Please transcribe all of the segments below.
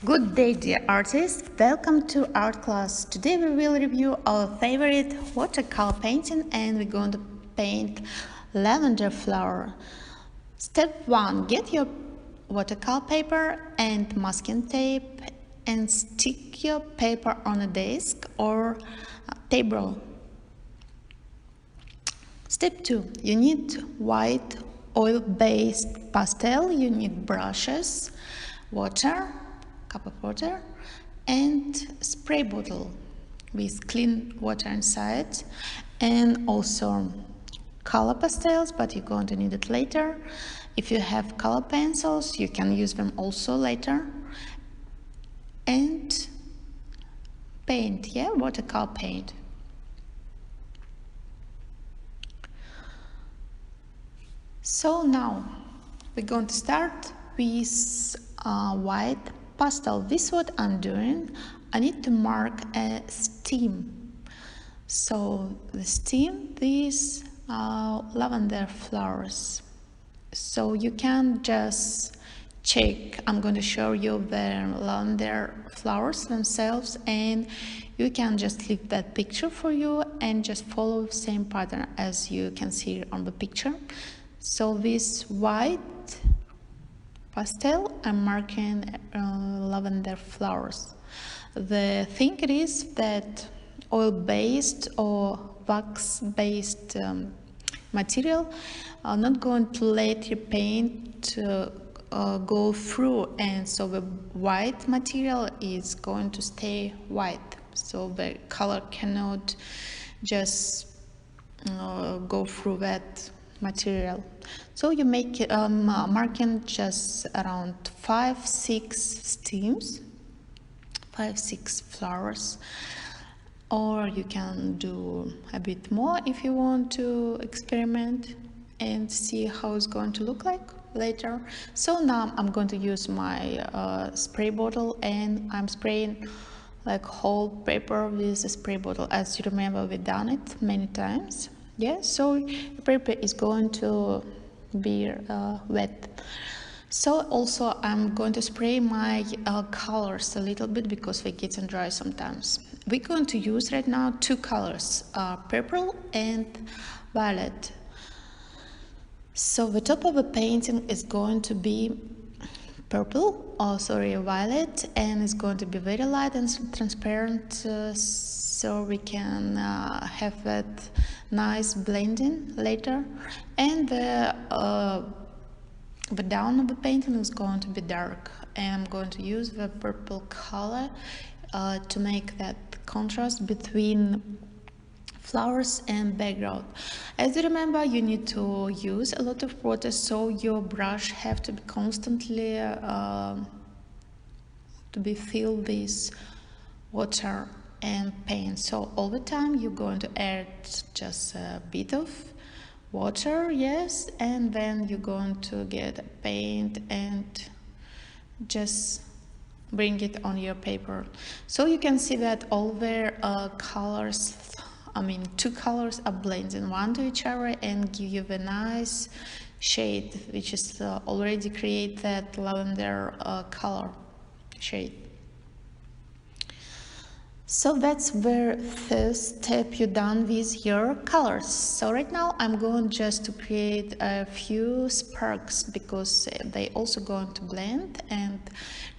Good day, dear artists. Welcome to art class. Today we will review our favorite watercolor painting and we're going to paint lavender flower. Step 1. Get your watercolor paper and masking tape and stick your paper on a desk or table. Step 2. You need white oil-based pastel. You need brushes, water, cup of water, and spray bottle with clean water inside, and also color pastels, but you're going to need it later. If you have color pencils, you can use them also later. And paint, watercolor paint. So now we're going to start with white pastel. This is what I'm doing. I need to mark a stem. So the stem, these lavender flowers. So you can just check. I'm going to show you the lavender flowers themselves, and you can just leave that picture for you and just follow the same pattern as you can see on the picture. So this white pastel, I'm marking lavender flowers. The thing is that oil-based or wax-based material are not going to let your paint go through, and so the white material is going to stay white. So the color cannot just go through that material. So you make marking just around 5-6 stems, 5-6 flowers, or you can do a bit more if you want to experiment and see how it's going to look like later. So now I'm going to use my spray bottle, and I'm spraying like whole paper with a spray bottle. As you remember, we've done it many times. So the paper is going to be wet. So also I'm going to spray my colors a little bit because they get dry sometimes. We're going to use right now two colors, purple and violet. So the top of the painting is going to be violet, and it's going to be very light and transparent, so we can have that nice blending later. And the down of the painting is going to be dark, and I'm going to use the purple color to make that contrast between flowers and background. As you remember, you need to use a lot of water, so your brush have to be constantly to be filled with water and paint. So all the time you're going to add just a bit of water, and then you're going to get paint and just bring it on your paper. So you can see that all the two colors are blending one to each other and give you the nice shade, which is already create that lavender color shade. So that's the first step you've done with your colors. So right now I'm going just to create a few sparks, because they also going to blend and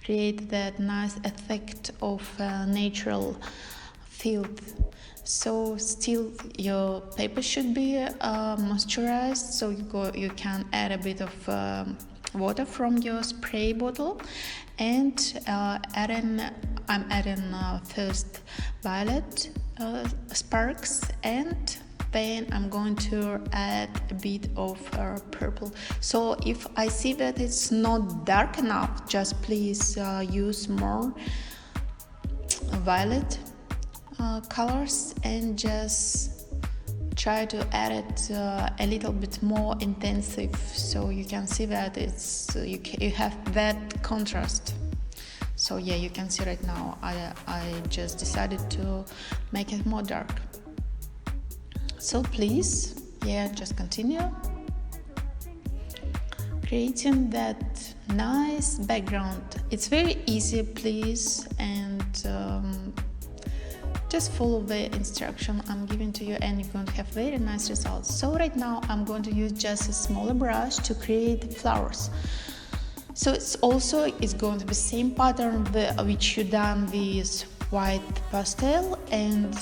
create that nice effect of natural field. So still your paper should be moisturized, so you can add a bit of water from your spray bottle, and I'm adding first violet sparks, and then I'm going to add a bit of purple. So if I see that it's not dark enough, just please use more violet colors and just try to add it a little bit more intensive, so you can see that you have that contrast. So you can see right now I just decided to make it more dark. So please just continue. creating that nice background. It's very easy, please, and just follow the instruction I'm giving to you and you're going to have very nice results. So right now I'm going to use just a smaller brush to create flowers. So it's going to be same pattern which you done with white pastel and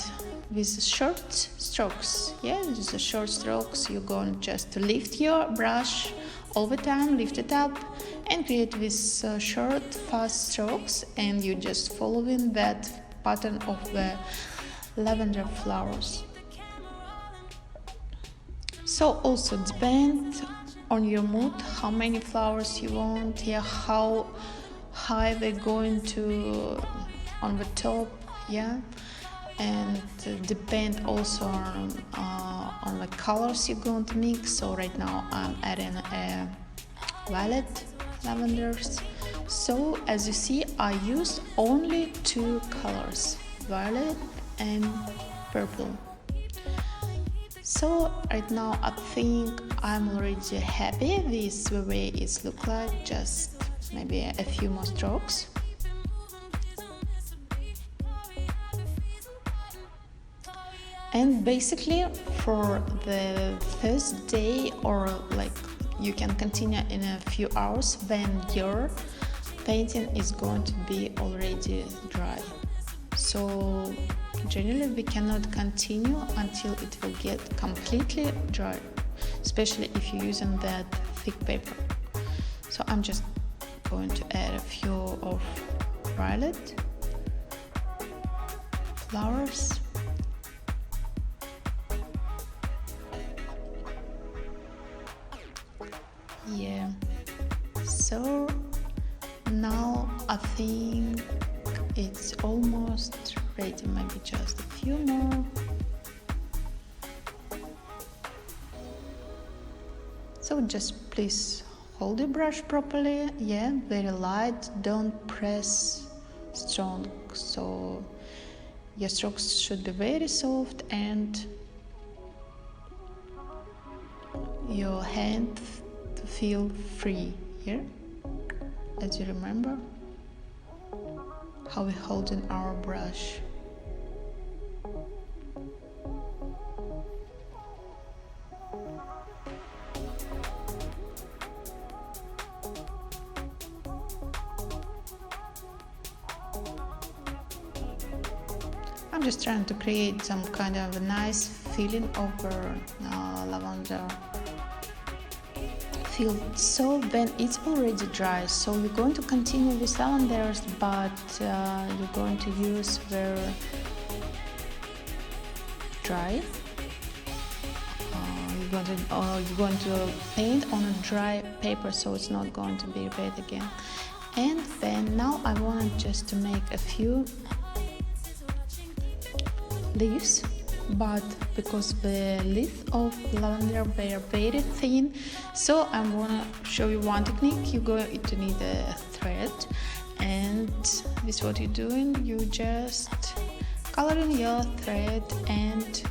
with short strokes. Yeah, with the short strokes you're going just to lift your brush all the time, lift it up and create with short fast strokes, and you're just following that pattern of the lavender flowers. So also depend on your mood, how many flowers you want, yeah, how high they're going to on the top, yeah, and depend also on the colors you're going to mix. So right now I'm adding a violet lavenders. So as you see, I used only 2 colors, violet and purple. So right now I think I'm already happy with the way it looks like, just maybe a few more strokes. And basically for the first day, or like you can continue in a few hours when your painting is going to be already dry. So generally we cannot continue until it will get completely dry, especially if you're using that thick paper. So I'm just going to add a few of violet flowers. Yeah, so now I think it's almost ready, maybe just a few more. So just please hold your brush properly, yeah, very light, don't press strong, so your strokes should be very soft and your hand feel free here, as you remember how we hold in our brush. I'm just trying to create some kind of a nice feeling over lavender field. So when it's already dry, so you're going to continue with lavenders, but you're going to use very dry. You're going to paint on a dry paper, so it's not going to be red again. And then now I want just to make a few leaves, but because the leaves of lavender were very thin, so I'm gonna show you one technique. You're going to need a thread, and this is what you're doing. You just coloring your thread and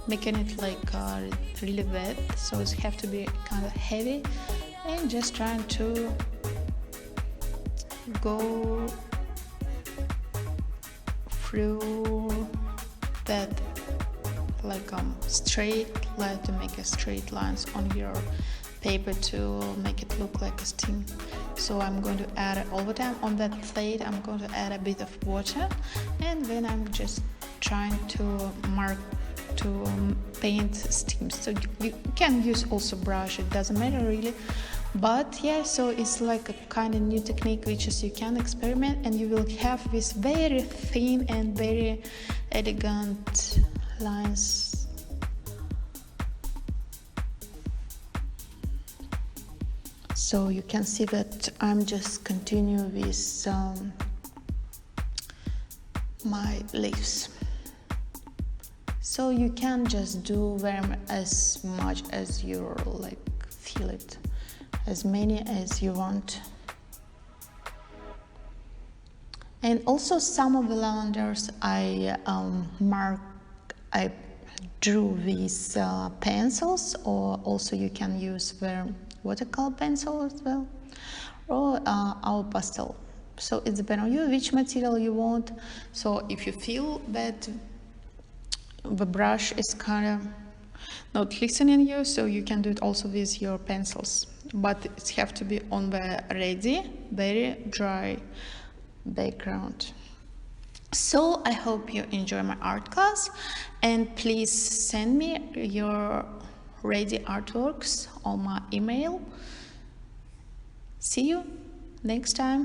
making it like really wet, so it have to be kind of heavy, and just trying to go through that like straight line, to make a straight lines on your paper to make it look like a stem. So I'm going to add all the time on that plate, I'm going to add a bit of water, and then I'm just trying to mark to paint stems. So you can use also brush, it doesn't matter really, but yeah, so it's like a kind of new technique which is you can experiment, and you will have this very thin and very elegant lines. So you can see that I'm just continue with my leaves. So you can just do as much as you like feel it, as many as you want. And also some of the lavenders I drew with pencils, or also you can use the watercolor pencil as well, or our pastel. So it depends on you which material you want. So if you feel that the brush is kind of not listening you, so you can do it also with your pencils, but it have to be on the ready, very dry background. So I hope you enjoy my art class, and please send me your ready artworks on my email. See you next time.